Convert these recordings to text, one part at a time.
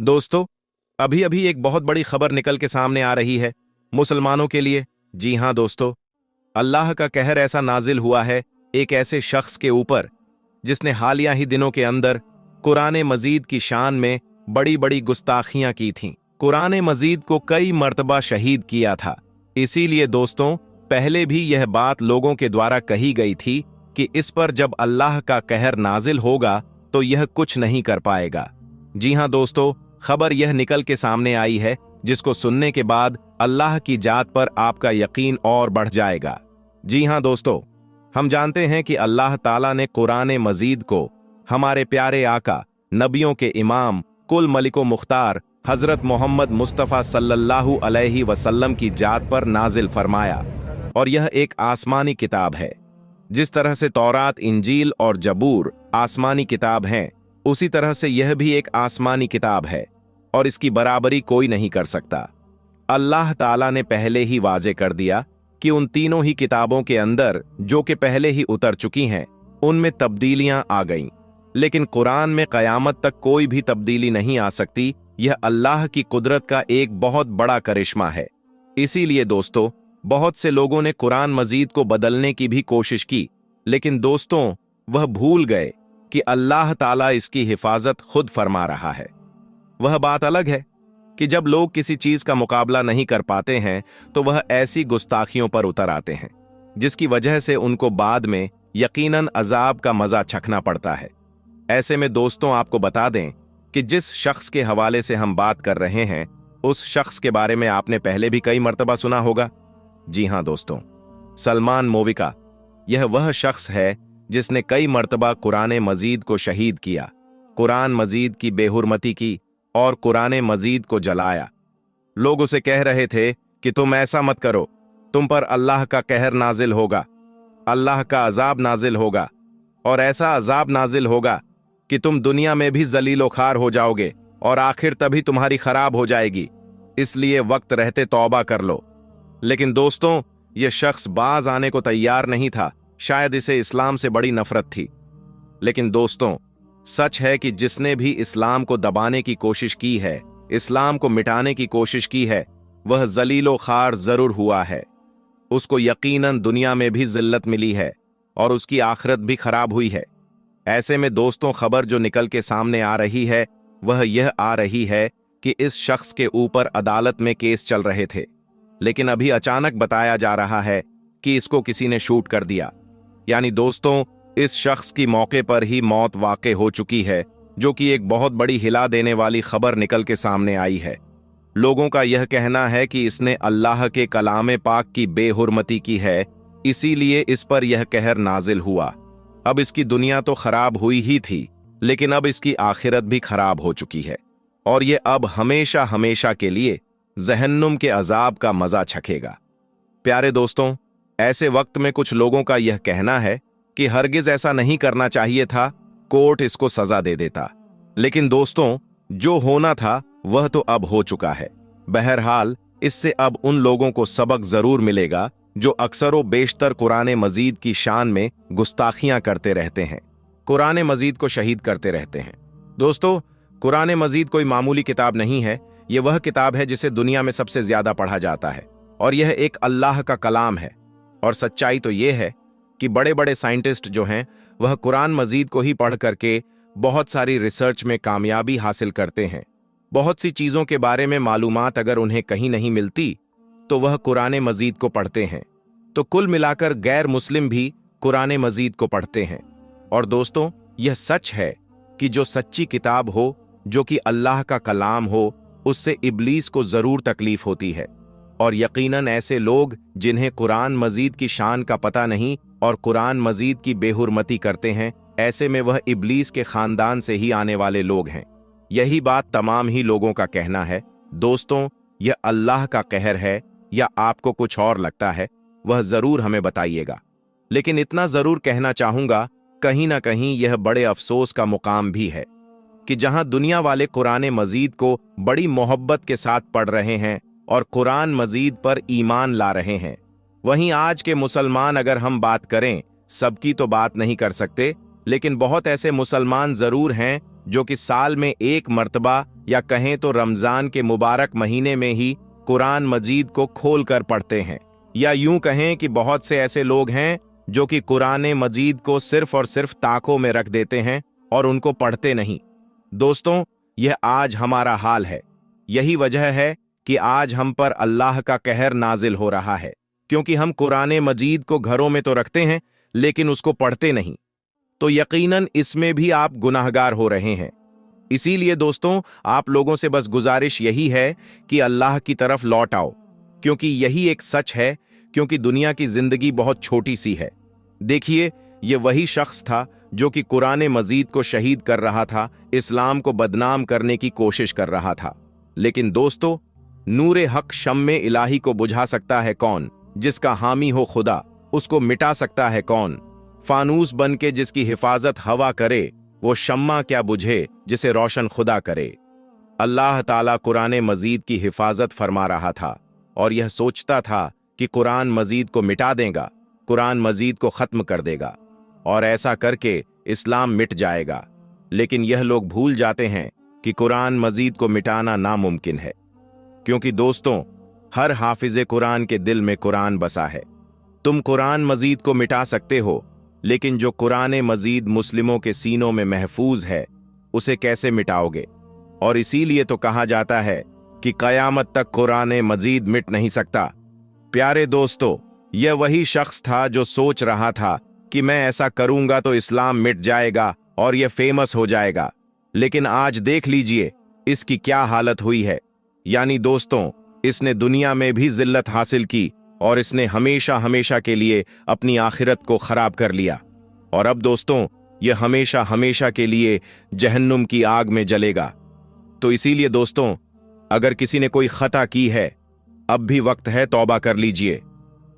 दोस्तों, अभी अभी एक बहुत बड़ी खबर निकल के सामने आ रही है मुसलमानों के लिए। जी हां दोस्तों, अल्लाह का कहर ऐसा नाजिल हुआ है एक ऐसे शख्स के ऊपर जिसने हालिया ही दिनों के अंदर कुरान मजीद की शान में बड़ी बड़ी गुस्ताखियां की थीं। कुरान मजीद को कई मर्तबा शहीद किया था। इसीलिए दोस्तों, पहले भी यह बात लोगों के द्वारा कही गई थी कि इस पर जब अल्लाह का कहर नाजिल होगा तो यह कुछ नहीं कर पाएगा। जी हां दोस्तों, खबर यह निकल के सामने आई है जिसको सुनने के बाद अल्लाह की जात पर आपका यकीन और बढ़ जाएगा। जी हां दोस्तों, हम जानते हैं कि अल्लाह ताला ने कुरान मजीद को हमारे प्यारे आका, नबियों के इमाम, कुल मलिको मुख्तार हजरत मोहम्मद मुस्तफ़ा सल्लल्लाहु अलैहि वसल्लम की जात पर नाजिल फरमाया। और यह एक आसमानी किताब है। जिस तरह से तौरात, इंजील और जबूर आसमानी किताब हैं, उसी तरह से यह भी एक आसमानी किताब है और इसकी बराबरी कोई नहीं कर सकता। अल्लाह ताला ने पहले ही वाजे कर दिया कि उन तीनों ही किताबों के अंदर जो कि पहले ही उतर चुकी हैं, उनमें तब्दीलियां आ गईं, लेकिन कुरान में कयामत तक कोई भी तब्दीली नहीं आ सकती। यह अल्लाह की कुदरत का एक बहुत बड़ा करिश्मा है। इसीलिए दोस्तों, बहुत से लोगों ने कुरान मजीद को बदलने की भी कोशिश की, लेकिन दोस्तों वह भूल गए कि अल्लाह ताला इसकी हिफाजत खुद फरमा रहा है। वह बात अलग है कि जब लोग किसी चीज का मुकाबला नहीं कर पाते हैं तो वह ऐसी गुस्ताखियों पर उतर आते हैं जिसकी वजह से उनको बाद में यकीनन अजाब का मजा चखना पड़ता है। ऐसे में दोस्तों, आपको बता दें कि जिस शख्स के हवाले से हम बात कर रहे हैं, उस शख्स के बारे में आपने पहले भी कई मर्तबा सुना होगा। जी हां दोस्तों, सलमान मोविका। यह वह शख्स है जिसने कई मर्तबा कुरान मजीद को शहीद किया, कुरान मजीद की बेहुरमती की और कुरान मजीद को जलाया। लोग उसे कह रहे थे कि तुम ऐसा मत करो, तुम पर अल्लाह का कहर नाजिल होगा, अल्लाह का अजाब नाजिल होगा और ऐसा अजाब नाजिल होगा कि तुम दुनिया में भी जलीलो खार हो जाओगे और आखिर तभी तुम्हारी खराब हो जाएगी। इसलिए वक्त रहते तौबा कर लो। लेकिन दोस्तों, यह शख्स बाज आने को तैयार नहीं था। शायद इसे इस्लाम से बड़ी नफरत थी। लेकिन दोस्तों, सच है कि जिसने भी इस्लाम को दबाने की कोशिश की है, इस्लाम को मिटाने की कोशिश की है, वह जलीलो खार जरूर हुआ है। उसको यकीनन दुनिया में भी जिल्लत मिली है और उसकी आखिरत भी खराब हुई है। ऐसे में दोस्तों, खबर जो निकल के सामने आ रही है वह यह आ रही है कि इस शख्स के ऊपर अदालत में केस चल रहे थे, लेकिन अभी अचानक बताया जा रहा है कि इसको किसी ने शूट कर दिया। यानी दोस्तों, इस शख्स की मौके पर ही मौत वाक़े हो चुकी है, जो कि एक बहुत बड़ी हिला देने वाली खबर निकल के सामने आई है। लोगों का यह कहना है कि इसने अल्लाह के कलाम पाक की बेहुरमती की है, इसीलिए इस पर यह कहर नाजिल हुआ। अब इसकी दुनिया तो खराब हुई ही थी, लेकिन अब इसकी आखिरत भी खराब हो चुकी है और ये अब हमेशा हमेशा के लिए जहन्नुम के अजाब का मजा चखेगा। प्यारे दोस्तों, ऐसे वक्त में कुछ लोगों का यह कहना है कि हरगिज ऐसा नहीं करना चाहिए था, कोर्ट इसको सजा दे देता। लेकिन दोस्तों, जो होना था वह तो अब हो चुका है। बहरहाल, इससे अब उन लोगों को सबक जरूर मिलेगा जो अक्सर बेशतर कुरान मजीद की शान में गुस्ताखियां करते रहते हैं, कुरान मजीद को शहीद करते रहते हैं। दोस्तों, कुरान मजीद कोई मामूली किताब नहीं है। यह वह किताब है जिसे दुनिया में सबसे ज्यादा पढ़ा जाता है और यह एक अल्लाह का कलाम है। और सच्चाई तो यह है कि बड़े बड़े साइंटिस्ट जो हैं वह कुरान मजीद को ही पढ़ करके बहुत सारी रिसर्च में कामयाबी हासिल करते हैं। बहुत सी चीजों के बारे में मालूमात अगर उन्हें कहीं नहीं मिलती तो वह कुरान मजीद को पढ़ते हैं। तो कुल मिलाकर गैर मुस्लिम भी कुरान मजीद को पढ़ते हैं। और दोस्तों, यह सच है कि जो सच्ची किताब हो, जो कि अल्लाह का कलाम हो, उससे इब्लीस को जरूर तकलीफ होती है। और यकीनन ऐसे लोग जिन्हें कुरान मजीद की शान का पता नहीं और कुरान मजीद की बेहुरमती करते हैं, ऐसे में वह इब्लीस के खानदान से ही आने वाले लोग हैं। यही बात तमाम ही लोगों का कहना है। दोस्तों, यह अल्लाह का कहर है या आपको कुछ और लगता है, वह जरूर हमें बताइएगा। लेकिन इतना जरूर कहना चाहूंगा, कहीं ना कहीं यह बड़े अफसोस का मुकाम भी है कि जहां दुनिया वाले कुरान मजीद को बड़ी मोहब्बत के साथ पढ़ रहे हैं और कुरान मजीद पर ईमान ला रहे हैं, वहीं आज के मुसलमान, अगर हम बात करें, सबकी तो बात नहीं कर सकते, लेकिन बहुत ऐसे मुसलमान जरूर हैं जो कि साल में एक मर्तबा या कहें तो रमजान के मुबारक महीने में ही कुरान मजीद को खोल कर पढ़ते हैं, या यूं कहें कि बहुत से ऐसे लोग हैं जो कि कुरान मजीद को सिर्फ और सिर्फ ताकों में रख देते हैं और उनको पढ़ते नहीं। दोस्तों, यह आज हमारा हाल है। यही वजह है कि आज हम पर अल्लाह का कहर नाजिल हो रहा है, क्योंकि हम कुरान मजीद को घरों में तो रखते हैं लेकिन उसको पढ़ते नहीं। तो यकीनन इसमें भी आप गुनाहगार हो रहे हैं। इसीलिए दोस्तों, आप लोगों से बस गुजारिश यही है कि अल्लाह की तरफ लौट आओ, क्योंकि यही एक सच है, क्योंकि दुनिया की जिंदगी बहुत छोटी सी है। देखिए, ये वही शख्स था जो कि कुरान मजीद को शहीद कर रहा था, इस्लाम को बदनाम करने की कोशिश कर रहा था। लेकिन दोस्तों, नूरे हक शम्मे इलाही को बुझा सकता है कौन? जिसका हामी हो खुदा, उसको मिटा सकता है कौन? फानूस बन के जिसकी हिफाजत हवा करे, वो शम्मा क्या बुझे जिसे रोशन खुदा करे। अल्लाह ताला कुरान मजीद की हिफाजत फरमा रहा था और यह सोचता था कि कुरान मजीद को मिटा देगा, कुरान मजीद को खत्म कर देगा और ऐसा करके इस्लाम मिट जाएगा। लेकिन यह लोग भूल जाते हैं कि कुरान मजीद को मिटाना नामुमकिन है, क्योंकि दोस्तों, हर हाफिज कुरान के दिल में कुरान बसा है। तुम कुरान मजीद को मिटा सकते हो, लेकिन जो कुरान मजीद मुस्लिमों के सीनों में महफूज है, उसे कैसे मिटाओगे? और इसीलिए तो कहा जाता है कि कयामत तक कुरान मजीद मिट नहीं सकता। प्यारे दोस्तों, यह वही शख्स था जो सोच रहा था कि मैं ऐसा करूंगा तो इस्लाम मिट जाएगा और यह फेमस हो जाएगा। लेकिन आज देख लीजिए इसकी क्या हालत हुई है। यानी दोस्तों, इसने दुनिया में भी जिल्लत हासिल की और इसने हमेशा हमेशा के लिए अपनी आखिरत को खराब कर लिया। और अब दोस्तों, यह हमेशा हमेशा के लिए जहन्नुम की आग में जलेगा। तो इसीलिए दोस्तों, अगर किसी ने कोई खता की है, अब भी वक्त है तौबा कर लीजिए।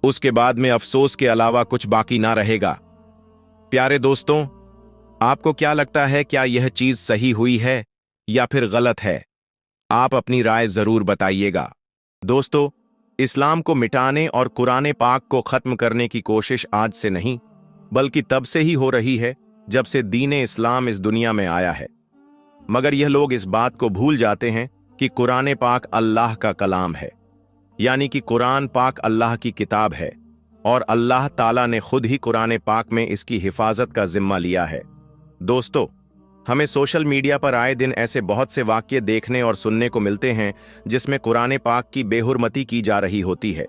उसके बाद में अफसोस के अलावा कुछ बाकी ना रहेगा। प्यारे दोस्तों, आपको क्या लगता है, क्या यह चीज सही हुई है या फिर गलत है? आप अपनी राय जरूर बताइएगा। दोस्तों, इस्लाम को मिटाने और कुरान पाक को खत्म करने की कोशिश आज से नहीं, बल्कि तब से ही हो रही है जब से दीन इस्लाम इस दुनिया में आया है। मगर यह लोग इस बात को भूल जाते हैं कि कुरान पाक अल्लाह का कलाम है, यानी कि कुरान पाक अल्लाह की किताब है और अल्लाह ताला ने खुद ही कुरान पाक में इसकी हिफाजत का जिम्मा लिया है। दोस्तों, हमें सोशल मीडिया पर आए दिन ऐसे बहुत से वाक्य देखने और सुनने को मिलते हैं जिसमें कुरान पाक की बेहुरमती की जा रही होती है,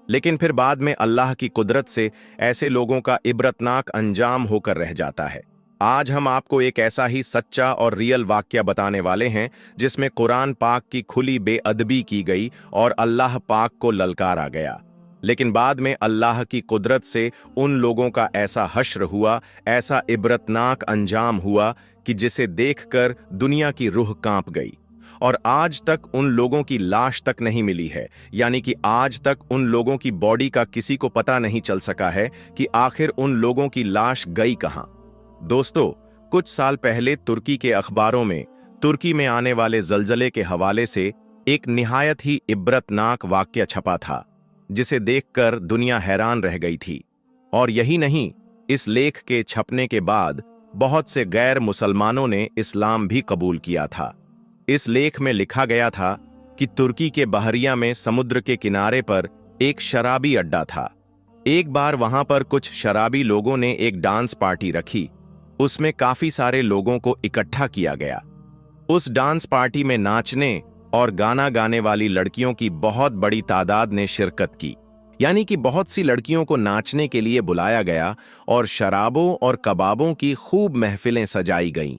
लेकिन फिर बाद में अल्लाह की कुदरत से ऐसे लोगों का इबरतनाक अंजाम होकर रह जाता है। आज हम आपको एक ऐसा ही सच्चा और रियल वाक्य बताने वाले हैं जिसमें कुरान पाक की खुली बेअदबी की गई और अल्लाह पाक को ललकारा गया, लेकिन बाद में अल्लाह की कुदरत से उन लोगों का ऐसा हश्र हुआ, ऐसा इबरतनाक अंजाम हुआ कि जिसे देखकर दुनिया की रूह कांप गई। और आज तक उन लोगों की लाश तक नहीं मिली है, यानी कि आज तक उन लोगों की बॉडी का किसी को पता नहीं चल सका है कि आखिर उन लोगों की लाश गई कहां। दोस्तों, कुछ साल पहले तुर्की के अखबारों में तुर्की में आने वाले जलजले के हवाले से एक निहायत ही इबरतनाक वाक्य छपा था, जिसे देखकर दुनिया हैरान रह गई थी। और यही नहीं, इस लेख के छपने के बाद बहुत से गैर मुसलमानों ने इस्लाम भी कबूल किया था। इस लेख में लिखा गया था कि तुर्की के बहरिया में समुद्र के किनारे पर एक शराबी अड्डा था। एक बार वहां पर कुछ शराबी लोगों ने एक डांस पार्टी रखी। उसमें काफी सारे लोगों को इकट्ठा किया गया। उस डांस पार्टी में नाचने और गाना गाने वाली लड़कियों की बहुत बड़ी तादाद ने शिरकत की, यानी कि बहुत सी लड़कियों को नाचने के लिए बुलाया गया और शराबों और कबाबों की खूब महफिलें सजाई गईं।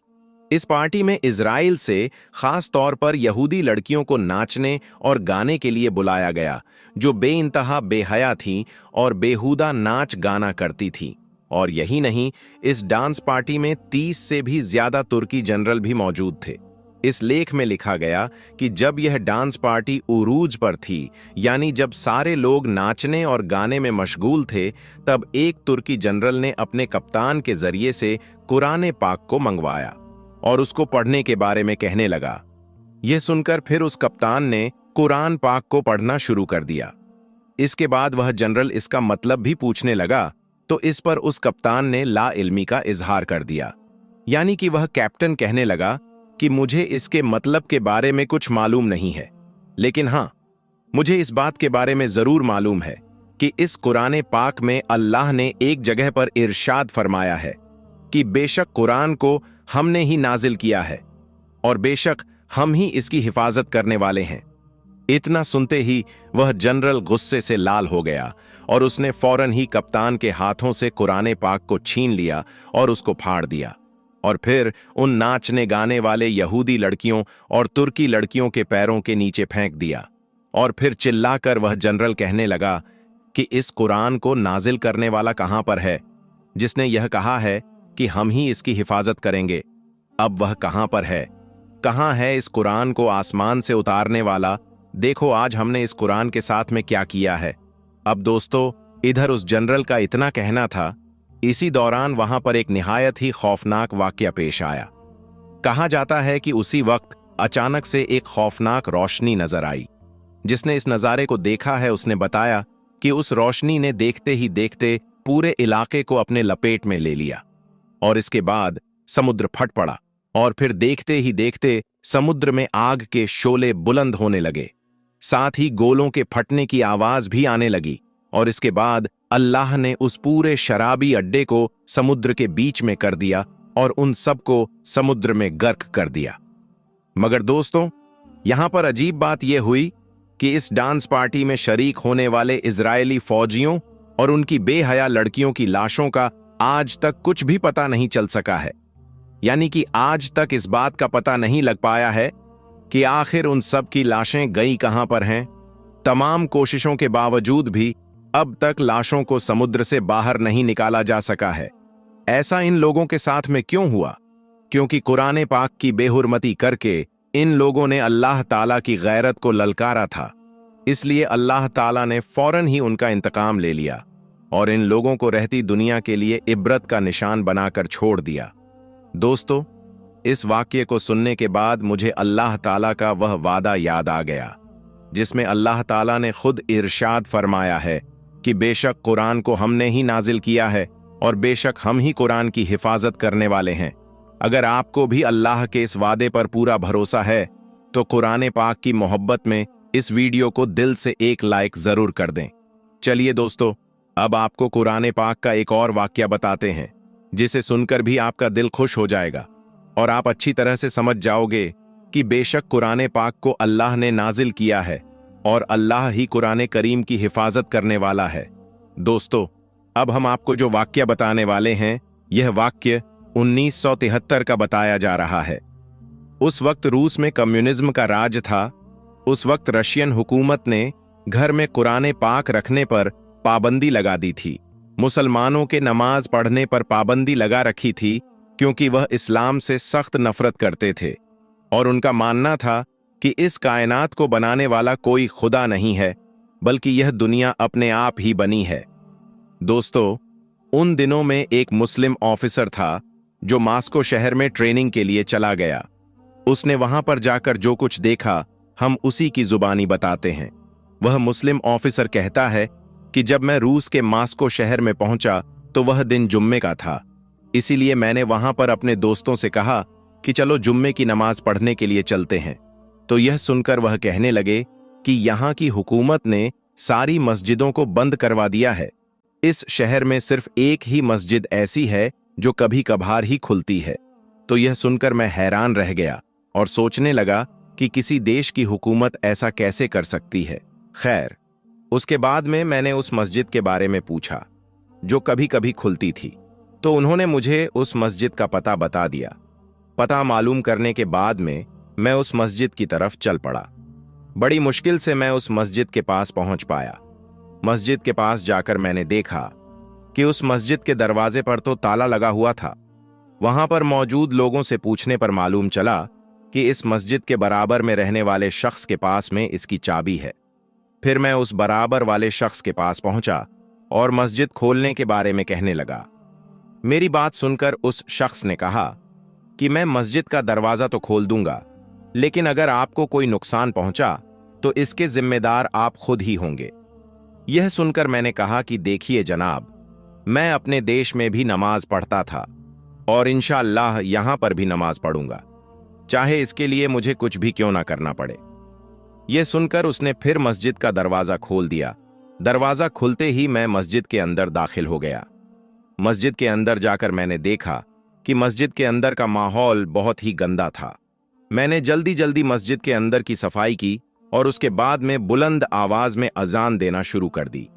इस पार्टी में इजराइल से खास तौर पर यहूदी लड़कियों को नाचने और गाने के लिए बुलाया गया, जो बेइंतहा बेहया थीं और बेहुदा नाच गाना करती थीं। और यही नहीं, इस डांस पार्टी में 30 से भी ज्यादा तुर्की जनरल भी मौजूद थे। इस लेख में लिखा गया कि जब यह डांस पार्टी उरूज पर थी, यानी जब सारे लोग नाचने और गाने में मशगूल थे, तब एक तुर्की जनरल ने अपने कप्तान के जरिए से कुरान पाक को मंगवाया और उसको पढ़ने के बारे में कहने लगा। यह सुनकर फिर उस कप्तान ने कुरान पाक को पढ़ना शुरू कर दिया। इसके बाद वह जनरल इसका मतलब भी पूछने लगा, तो इस पर उस कप्तान ने ला इल्मी का इजहार कर दिया। यानी कि वह कैप्टन कहने लगा कि मुझे इसके मतलब के बारे में कुछ मालूम नहीं है, लेकिन हां, मुझे इस बात के बारे में जरूर मालूम है कि इस कुरान पाक में अल्लाह ने एक जगह पर इरशाद फरमाया है कि बेशक कुरान को हमने ही नाजिल किया है और बेशक हम ही इसकी हिफाजत करने वाले हैं। इतना सुनते ही वह जनरल गुस्से से लाल हो गया और उसने फौरन ही कप्तान के हाथों से कुरान पाक को छीन लिया और उसको फाड़ दिया और फिर उन नाचने गाने वाले यहूदी लड़कियों और तुर्की लड़कियों के पैरों के नीचे फेंक दिया। और फिर चिल्लाकर वह जनरल कहने लगा कि इस कुरान को नाजिल करने वाला कहां पर है, जिसने यह कहा है कि हम ही इसकी हिफाजत करेंगे। अब वह कहां पर है? कहां है इस कुरान को आसमान से उतारने वाला? देखो आज हमने इस कुरान के साथ में क्या किया है। अब दोस्तों, इधर उस जनरल का इतना कहना था, इसी दौरान वहां पर एक निहायत ही खौफनाक वाकया पेश आया। कहा जाता है कि उसी वक्त अचानक से एक खौफनाक रोशनी नजर आई। जिसने इस नजारे को देखा है उसने बताया कि उस रोशनी ने देखते ही देखते पूरे इलाके को अपने लपेट में ले लिया और इसके बाद समुद्र फट पड़ा और फिर देखते ही देखते समुद्र में आग के शोले बुलंद होने लगे, साथ ही गोलों के फटने की आवाज भी आने लगी और इसके बाद अल्लाह ने उस पूरे शराबी अड्डे को समुद्र के बीच में कर दिया और उन सबको समुद्र में गर्क कर दिया। मगर दोस्तों, यहां पर अजीब बात यह हुई कि इस डांस पार्टी में शरीक होने वाले इजरायली फौजियों और उनकी बेहया लड़कियों की लाशों का आज तक कुछ भी पता नहीं चल सका है। यानी कि आज तक इस बात का पता नहीं लग पाया है कि आखिर उन सब की लाशें गई कहां पर हैं। तमाम कोशिशों के बावजूद भी अब तक लाशों को समुद्र से बाहर नहीं निकाला जा सका है। ऐसा इन लोगों के साथ में क्यों हुआ? क्योंकि कुरान पाक की बेहुरमती करके इन लोगों ने अल्लाह ताला की गैरत को ललकारा था, इसलिए अल्लाह ताला ने फौरन ही उनका इंतकाम ले लिया और इन लोगों को रहती दुनिया के लिए इबरत का निशान बनाकर छोड़ दिया। दोस्तों, इस वाक्य को सुनने के बाद मुझे अल्लाह ताला का वह वादा याद आ गया जिसमें अल्लाह ताला ने खुद इरशाद फरमाया है कि बेशक कुरान को हमने ही नाजिल किया है और बेशक हम ही कुरान की हिफाजत करने वाले हैं। अगर आपको भी अल्लाह के इस वादे पर पूरा भरोसा है तो कुरान पाक की मोहब्बत में इस वीडियो को दिल से एक लाइक जरूर कर दें। चलिए दोस्तों, अब आपको कुरान पाक का एक और वाक्या बताते हैं जिसे सुनकर भी आपका दिल खुश हो जाएगा और आप अच्छी तरह से समझ जाओगे कि बेशक कुरान पाक को अल्लाह ने नाजिल किया है और अल्लाह ही कुरान करीम की हिफाजत करने वाला है। दोस्तों, अब हम आपको जो वाक्य बताने वाले हैं, यह वाक्य 1973 का बताया जा रहा है। उस वक्त रूस में कम्युनिज्म का राज था। उस वक्त रशियन हुकूमत ने घर में कुरान पाक रखने पर पाबंदी लगा दी थी। मुसलमानों के नमाज पढ़ने पर पाबंदी लगा रखी थी क्योंकि वह इस्लाम से सख्त नफरत करते थे और उनका मानना था कि इस कायनात को बनाने वाला कोई खुदा नहीं है बल्कि यह दुनिया अपने आप ही बनी है। दोस्तों, उन दिनों में एक मुस्लिम ऑफिसर था जो मास्को शहर में ट्रेनिंग के लिए चला गया। उसने वहां पर जाकर जो कुछ देखा हम उसी की जुबानी बताते हैं। वह मुस्लिम ऑफिसर कहता है कि जब मैं रूस के मास्को शहर में पहुंचा तो वह दिन जुम्मे का था, इसीलिए मैंने वहां पर अपने दोस्तों से कहा कि चलो जुम्मे की नमाज पढ़ने के लिए चलते हैं। तो यह सुनकर वह कहने लगे कि यहां की हुकूमत ने सारी मस्जिदों को बंद करवा दिया है। इस शहर में सिर्फ एक ही मस्जिद ऐसी है जो कभी कभार ही खुलती है। तो यह सुनकर मैं हैरान रह गया और सोचने लगा कि किसी देश की हुकूमत ऐसा कैसे कर सकती है। खैर, उसके बाद में मैंने उस मस्जिद के बारे में पूछा जो कभी कभी खुलती थी, तो उन्होंने मुझे उस मस्जिद का पता बता दिया। पता मालूम करने के बाद में मैं उस मस्जिद की तरफ चल पड़ा। बड़ी मुश्किल से मैं उस मस्जिद के पास पहुंच पाया। मस्जिद के पास जाकर मैंने देखा कि उस मस्जिद के दरवाजे पर तो ताला लगा हुआ था। वहां पर मौजूद लोगों से पूछने पर मालूम चला कि इस मस्जिद के बराबर में रहने वाले शख्स के पास में इसकी चाबी है। फिर मैं उस बराबर वाले शख्स के पास पहुंचा और मस्जिद खोलने के बारे में कहने लगा। मेरी बात सुनकर उस शख्स ने कहा कि मैं मस्जिद का दरवाजा तो खोल दूंगा, लेकिन अगर आपको कोई नुकसान पहुंचा तो इसके जिम्मेदार आप खुद ही होंगे। यह सुनकर मैंने कहा कि देखिए जनाब, मैं अपने देश में भी नमाज पढ़ता था और इंशाअल्लाह यहां पर भी नमाज पढ़ूंगा, चाहे इसके लिए मुझे कुछ भी क्यों ना करना पड़े। यह सुनकर उसने फिर मस्जिद का दरवाजा खोल दिया। दरवाजा खुलते ही मैं मस्जिद के अंदर दाखिल हो गया। मस्जिद के अंदर जाकर मैंने देखा कि मस्जिद के अंदर का माहौल बहुत ही गंदा था। मैंने जल्दी जल्दी मस्जिद के अंदर की सफाई की और उसके बाद में बुलंद आवाज में अजान देना शुरू कर दी।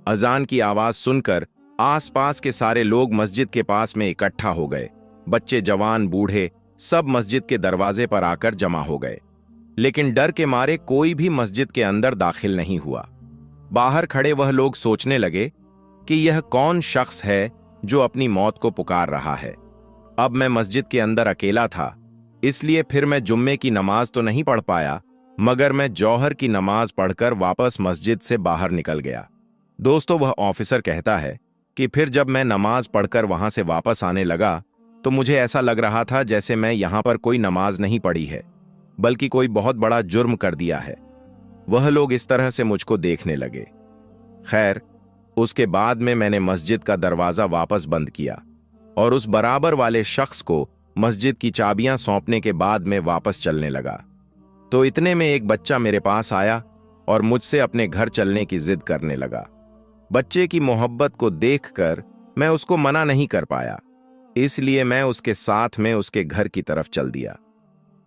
अजान की आवाज सुनकर आसपास के सारे लोग मस्जिद के पास में इकट्ठा हो गए। बच्चे, जवान, बूढ़े सब मस्जिद के दरवाजे पर आकर जमा हो गए, लेकिन डर के मारे कोई भी मस्जिद के अंदर दाखिल नहीं हुआ। बाहर खड़े वह लोग सोचने लगे कि यह कौन शख्स है जो अपनी मौत को पुकार रहा है। अब मैं मस्जिद के अंदर अकेला था, इसलिए फिर मैं जुम्मे की नमाज तो नहीं पढ़ पाया, मगर मैं जौहर की नमाज पढ़कर वापस मस्जिद से बाहर निकल गया। दोस्तों, वह ऑफिसर कहता है कि फिर जब मैं नमाज पढ़कर वहां से वापस आने लगा तो मुझे ऐसा लग रहा था जैसे मैं यहां पर कोई नमाज नहीं पढ़ी है, बल्कि कोई बहुत बड़ा जुर्म कर दिया है। वह लोग इस तरह से मुझको देखने लगे। खैर, उसके बाद में मैंने मस्जिद का दरवाजा वापस बंद किया और उस बराबर वाले शख्स को मस्जिद की चाबियां सौंपने के बाद में वापस चलने लगा। तो इतने में एक बच्चा मेरे पास आया और मुझसे अपने घर चलने की जिद करने लगा। बच्चे की मोहब्बत को देखकर मैं उसको मना नहीं कर पाया, इसलिए मैं उसके साथ में उसके घर की तरफ चल दिया।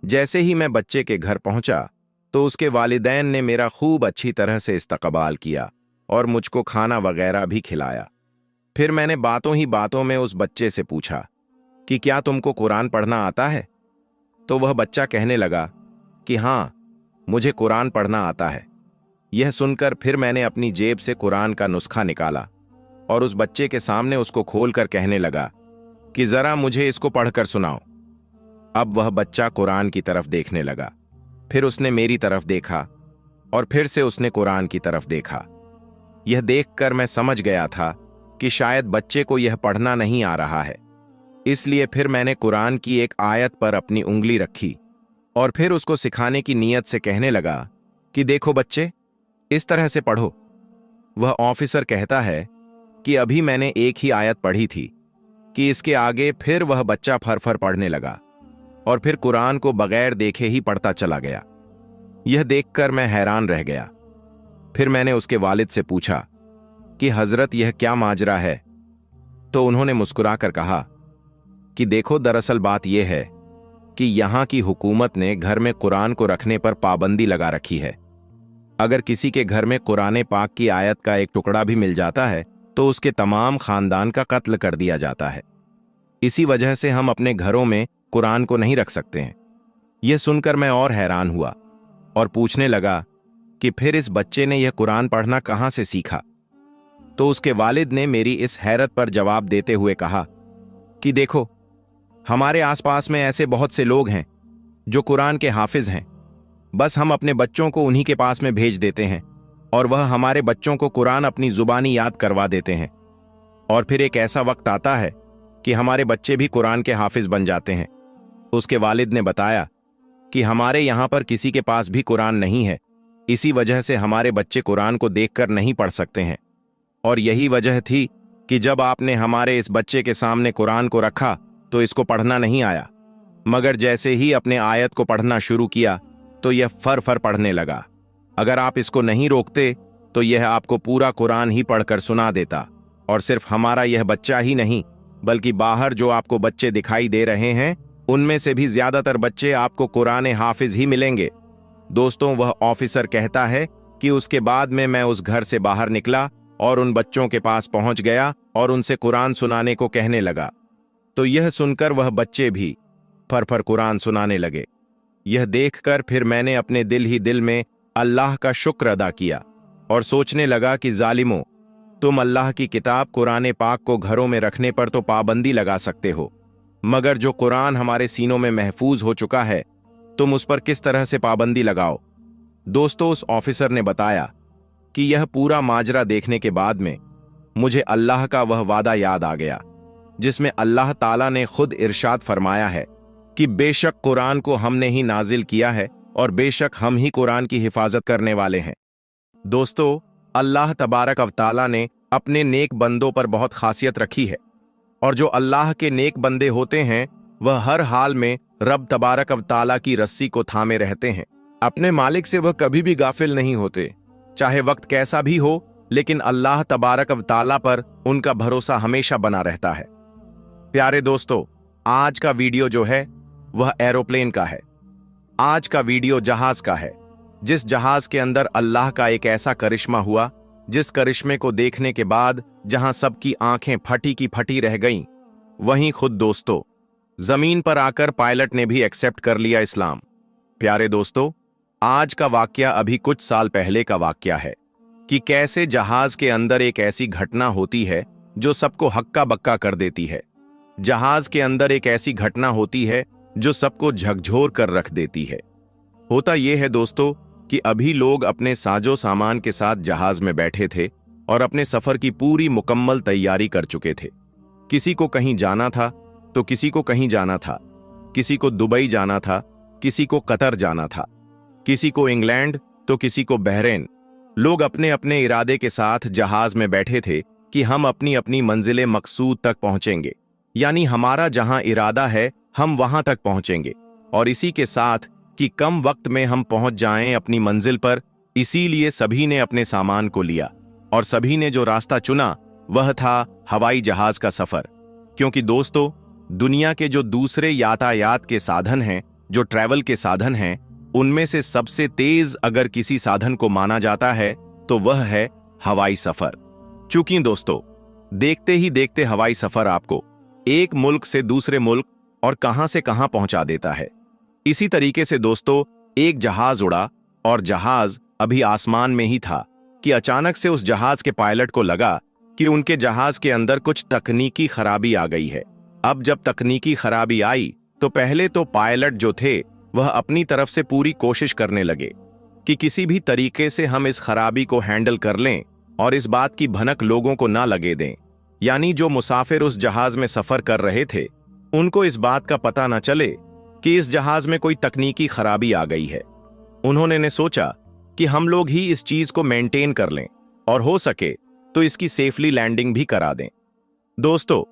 जैसे ही मैं बच्चे के घर पहुंचा तो उसके वालिदैन ने मेरा खूब अच्छी तरह से इस्तकबाल किया और मुझको खाना वगैरह भी खिलाया। फिर मैंने बातों ही बातों में उस बच्चे से पूछा कि क्या तुमको कुरान पढ़ना आता है? तो वह बच्चा कहने लगा कि हाँ, मुझे कुरान पढ़ना आता है। यह सुनकर फिर मैंने अपनी जेब से कुरान का नुस्खा निकाला और उस बच्चे के सामने उसको खोलकर कहने लगा कि जरा मुझे इसको पढ़कर सुनाओ। अब वह बच्चा कुरान की तरफ देखने लगा, फिर उसने मेरी तरफ देखा और फिर से उसने कुरान की तरफ देखा। यह देखकर मैं समझ गया था कि शायद बच्चे को यह पढ़ना नहीं आ रहा है, इसलिए फिर मैंने कुरान की एक आयत पर अपनी उंगली रखी और फिर उसको सिखाने की नीयत से कहने लगा कि देखो बच्चे, इस तरह से पढ़ो। वह ऑफिसर कहता है कि अभी मैंने एक ही आयत पढ़ी थी कि इसके आगे फिर वह बच्चा फर पढ़ने लगा और फिर कुरान को बगैर देखे ही पढ़ता चला गया। यह देखकर मैं हैरान रह गया। फिर मैंने उसके वालिद से पूछा कि हजरत, यह क्या माजरा है? तो उन्होंने मुस्कुराकर कहा कि देखो, दरअसल बात यह है कि यहां की हुकूमत ने घर में कुरान को रखने पर पाबंदी लगा रखी है। अगर किसी के घर में कुरान पाक की आयत का एक टुकड़ा भी मिल जाता है तो उसके तमाम खानदान का कत्ल कर दिया जाता है। इसी वजह से हम अपने घरों में कुरान को नहीं रख सकते हैं। यह सुनकर मैं और हैरान हुआ और पूछने लगा कि फिर इस बच्चे ने यह कुरान पढ़ना कहां से सीखा? तो उसके वालिद ने मेरी इस हैरत पर जवाब देते हुए कहा कि देखो, हमारे आसपास में ऐसे बहुत से लोग हैं जो कुरान के हाफिज हैं। बस हम अपने बच्चों को उन्हीं के पास में भेज देते हैं और वह हमारे बच्चों को कुरान अपनी जुबानी याद करवा देते हैं, और फिर एक ऐसा वक्त आता है कि हमारे बच्चे भी कुरान के हाफिज बन जाते हैं। उसके वालिद ने बताया कि हमारे यहाँ पर किसी के पास भी कुरान नहीं है, इसी वजह से हमारे बच्चे कुरान को देखकर नहीं पढ़ सकते हैं। और यही वजह थी कि जब आपने हमारे इस बच्चे के सामने कुरान को रखा तो इसको पढ़ना नहीं आया, मगर जैसे ही अपने आयत को पढ़ना शुरू किया तो यह फर पढ़ने लगा। अगर आप इसको नहीं रोकते तो यह आपको पूरा कुरान ही पढ़कर सुना देता। और सिर्फ हमारा यह बच्चा ही नहीं, बल्कि बाहर जो आपको बच्चे दिखाई दे रहे हैं उनमें से भी ज्यादातर बच्चे आपको कुरान हाफिज ही मिलेंगे। दोस्तों, वह ऑफिसर कहता है कि उसके बाद में मैं उस घर से बाहर निकला और उन बच्चों के पास पहुंच गया और उनसे कुरान सुनाने को कहने लगा। तो यह सुनकर वह बच्चे भी फर कुरान सुनाने लगे। यह देखकर फिर मैंने अपने दिल ही दिल में अल्लाह का शुक्र अदा किया और सोचने लगा कि जालिमों, तुम अल्लाह की किताब कुरान पाक को घरों में रखने पर तो पाबंदी लगा सकते हो, मगर जो कुरान हमारे सीनों में महफूज हो चुका है तुम उस पर किस तरह से पाबंदी लगाओ। दोस्तों, उस ऑफिसर ने बताया कि यह पूरा माजरा देखने के बाद में मुझे अल्लाह का वह वादा याद आ गया जिसमें अल्लाह ताला ने खुद इरशाद फरमाया है कि बेशक कुरान को हमने ही नाजिल किया है और बेशक हम ही कुरान की हिफाजत करने वाले हैं। दोस्तों, अल्लाह तबारक व तआला ने अपने नेक बंदों पर बहुत खासियत रखी है। और जो अल्लाह के नेक बंदे होते हैं वह हर हाल में रब तबारक व ताला की रस्सी को थामे रहते हैं। अपने मालिक से वह कभी भी गाफिल नहीं होते, चाहे वक्त कैसा भी हो, लेकिन अल्लाह तबारक व ताला पर उनका भरोसा हमेशा बना रहता है। प्यारे दोस्तों, आज का वीडियो जो है वह एरोप्लेन का है। आज का वीडियो जहाज का है, जिस जहाज के अंदर अल्लाह का एक ऐसा करिश्मा हुआ, जिस करिश्मे को देखने के बाद जहां सबकी आंखें फटी की फटी रह गईं, वहीं खुद दोस्तों जमीन पर आकर पायलट ने भी एक्सेप्ट कर लिया इस्लाम। प्यारे दोस्तों, आज का वाकया अभी कुछ साल पहले का वाकया है कि कैसे जहाज के अंदर एक ऐसी घटना होती है जो सबको हक्का बक्का कर देती है। जहाज के अंदर एक ऐसी घटना होती है जो सबको झकझोर कर रख देती है। होता यह है दोस्तों कि अभी लोग अपने साजो सामान के साथ जहाज में बैठे थे और अपने सफर की पूरी मुकम्मल तैयारी कर चुके थे। किसी को कहीं जाना था तो किसी को कहीं जाना था, किसी को दुबई जाना था, किसी को कतर जाना था, किसी को इंग्लैंड तो किसी को बहरीन। लोग अपने अपने इरादे के साथ जहाज में बैठे थे कि हम अपनी अपनी मंजिले मकसूद तक पहुंचेंगे, यानी हमारा जहां इरादा है हम वहां तक पहुंचेंगे, और इसी के साथ कि कम वक्त में हम पहुंच जाएं अपनी मंजिल पर। इसीलिए सभी ने अपने सामान को लिया और सभी ने जो रास्ता चुना वह था हवाई जहाज का सफर। क्योंकि दोस्तों, दुनिया के जो दूसरे यातायात के साधन हैं, जो ट्रैवल के साधन हैं, उनमें से सबसे तेज अगर किसी साधन को माना जाता है तो वह है हवाई सफर। चूंकि दोस्तों देखते ही देखते हवाई सफर आपको एक मुल्क से दूसरे मुल्क और कहां से कहां पहुंचा देता है। इसी तरीके से दोस्तों एक जहाज उड़ा और जहाज अभी आसमान में ही था कि अचानक से उस जहाज के पायलट को लगा कि उनके जहाज के अंदर कुछ तकनीकी खराबी आ गई है। अब जब तकनीकी खराबी आई तो पहले तो पायलट जो थे वह अपनी तरफ से पूरी कोशिश करने लगे कि किसी भी तरीके से हम इस खराबी को हैंडल कर लें और इस बात की भनक लोगों को ना लगे दें, यानी जो मुसाफिर उस जहाज में सफर कर रहे थे उनको इस बात का पता न चले कि इस जहाज में कोई तकनीकी खराबी आ गई है। उन्होंने ने सोचा कि हम लोग ही इस चीज को मेंटेन कर लें और हो सके तो इसकी सेफली लैंडिंग भी करा दें। दोस्तों,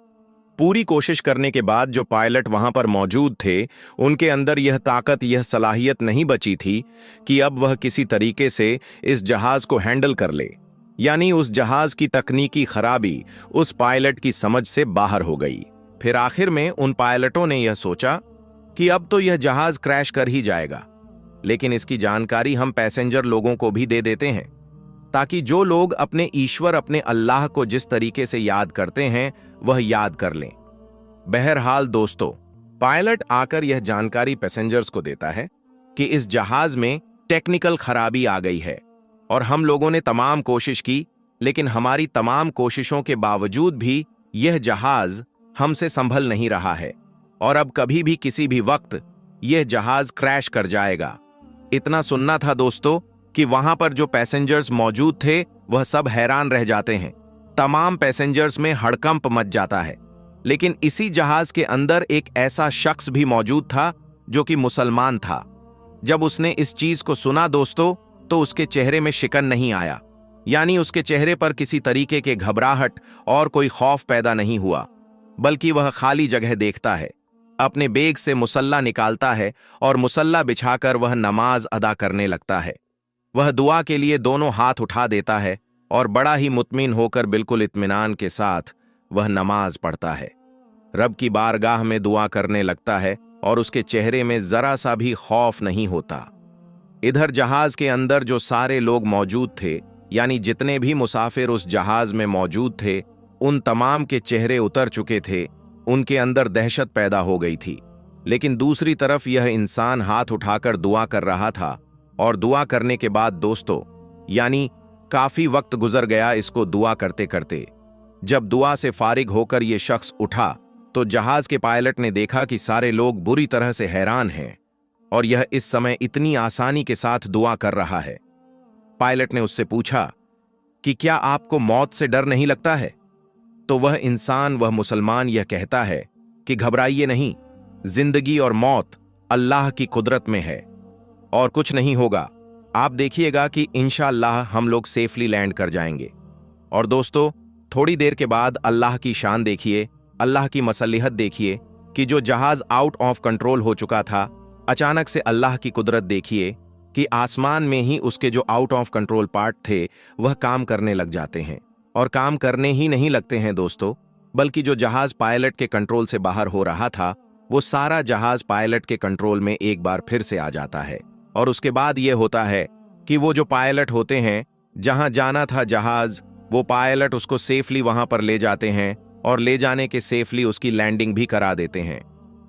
पूरी कोशिश करने के बाद जो पायलट वहां पर मौजूद थे उनके अंदर यह ताकत, यह सलाहियत नहीं बची थी कि अब वह किसी तरीके से इस जहाज को हैंडल कर ले, यानी उस जहाज की तकनीकी खराबी उस पायलट की समझ से बाहर हो गई। फिर आखिर में उन पायलटों ने यह सोचा कि अब तो यह जहाज क्रैश कर ही जाएगा, लेकिन इसकी जानकारी हम पैसेंजर लोगों को भी दे देते हैं ताकि जो लोग अपने ईश्वर, अपने अल्लाह को जिस तरीके से याद करते हैं वह याद कर लें। बहरहाल दोस्तों, पायलट आकर यह जानकारी पैसेंजर्स को देता है कि इस जहाज में टेक्निकल खराबी आ गई है और हम लोगों ने तमाम कोशिश की, लेकिन हमारी तमाम कोशिशों के बावजूद भी यह जहाज हमसे संभल नहीं रहा है और अब कभी भी किसी भी वक्त यह जहाज क्रैश कर जाएगा। इतना सुनना था दोस्तों कि वहां पर जो पैसेंजर्स मौजूद थे वह सब हैरान रह जाते हैं। तमाम पैसेंजर्स में हड़कंप मच जाता है। लेकिन इसी जहाज के अंदर एक ऐसा शख्स भी मौजूद था जो कि मुसलमान था। जब उसने इस चीज को सुना दोस्तों तो उसके चेहरे में शिकन नहीं आया, यानी उसके चेहरे पर किसी तरीके के घबराहट और कोई खौफ पैदा नहीं हुआ, बल्कि वह खाली जगह देखता है, अपने बैग से मुसल्ला निकालता है और मुसल्ला बिछाकर वह नमाज अदा करने लगता है। वह दुआ के लिए दोनों हाथ उठा देता है और बड़ा ही मुतमिन होकर बिल्कुल इत्मीनान के साथ वह नमाज पढ़ता है, रब की बारगाह में दुआ करने लगता है और उसके चेहरे में जरा सा भी खौफ नहीं होता। इधर जहाज के अंदर जो सारे लोग मौजूद थे, यानी जितने भी मुसाफिर उस जहाज में मौजूद थे, उन तमाम के चेहरे उतर चुके थे, उनके अंदर दहशत पैदा हो गई थी। लेकिन दूसरी तरफ यह इंसान हाथ उठाकर दुआ कर रहा था और दुआ करने के बाद दोस्तों, यानी काफी वक्त गुजर गया इसको दुआ करते करते। जब दुआ से फारिग होकर यह शख्स उठा तो जहाज के पायलट ने देखा कि सारे लोग बुरी तरह से हैरान हैं और यह इस समय इतनी आसानी के साथ दुआ कर रहा है। पायलट ने उससे पूछा कि क्या आपको मौत से डर नहीं लगता है? तो वह इंसान, वह मुसलमान यह कहता है कि घबराइए नहीं, जिंदगी और मौत अल्लाह की कुदरत में है और कुछ नहीं होगा। आप देखिएगा कि इंशाअल्लाह हम लोग सेफली लैंड कर जाएंगे। और दोस्तों, थोड़ी देर के बाद अल्लाह की शान देखिए, अल्लाह की मसल्हत देखिए कि जो जहाज आउट ऑफ कंट्रोल हो चुका था, अचानक से अल्लाह की कुदरत देखिए कि आसमान में ही उसके जो आउट ऑफ कंट्रोल पार्ट थे वह काम करने लग जाते हैं। और काम करने ही नहीं लगते हैं दोस्तों, बल्कि जो जहाज पायलट के कंट्रोल से बाहर हो रहा था वो सारा जहाज पायलट के कंट्रोल में एक बार फिर से आ जाता है। और उसके बाद यह होता है कि वो जो पायलट होते हैं, जहां जाना था जहाज, वो पायलट उसको सेफली वहां पर ले जाते हैं और ले जाने के सेफली उसकी लैंडिंग भी करा देते हैं।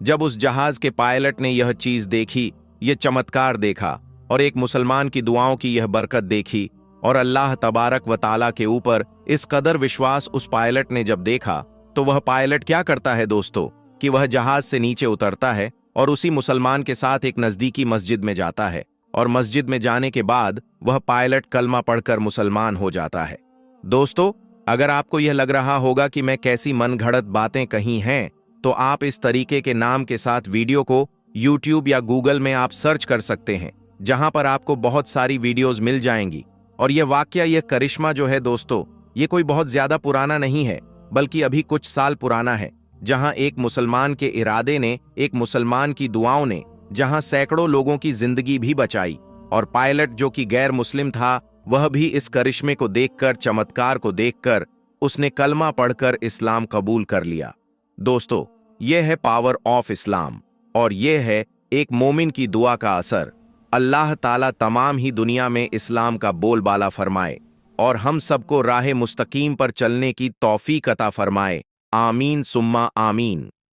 जब उस जहाज के पायलट ने यह चीज देखी, यह चमत्कार देखा और एक मुसलमान की दुआओं की यह बरकत देखी और अल्लाह तबारक व ताला के ऊपर इस कदर विश्वास उस पायलट ने जब देखा, तो वह पायलट क्या करता है दोस्तों कि वह जहाज से नीचे उतरता है और उसी मुसलमान के साथ एक नजदीकी मस्जिद में जाता है और मस्जिद में जाने के बाद वह पायलट कलमा पढ़कर मुसलमान हो जाता है। दोस्तों, अगर आपको यह लग रहा होगा कि मैं कैसी मनगढ़ंत बातें कही हैं, तो आप इस तरीके के नाम के साथ वीडियो को YouTube या गूगल में आप सर्च कर सकते हैं, जहां पर आपको बहुत सारी वीडियोस मिल जाएंगी। और यह वाकया, यह करिश्मा जो है दोस्तों, ये कोई बहुत ज्यादा पुराना नहीं है, बल्कि अभी कुछ साल पुराना है, जहां एक मुसलमान के इरादे ने, एक मुसलमान की दुआओं ने, जहां सैकड़ों लोगों की जिंदगी भी बचाई। और पायलट जो कि गैर मुस्लिम था, वह भी इस करिश्मे को देखकर, चमत्कार को देखकर उसने कलमा पढ़कर इस्लाम कबूल कर लिया। दोस्तों, यह है पावर ऑफ इस्लाम और यह है एक मोमिन की दुआ का असर। अल्लाह ताला तमाम ही दुनिया में इस्लाम का बोलबाला फरमाए और हम सबको राह मुस्तकीम पर चलने की तौफीक अता फरमाए। आमीन सुम्मा आमीन।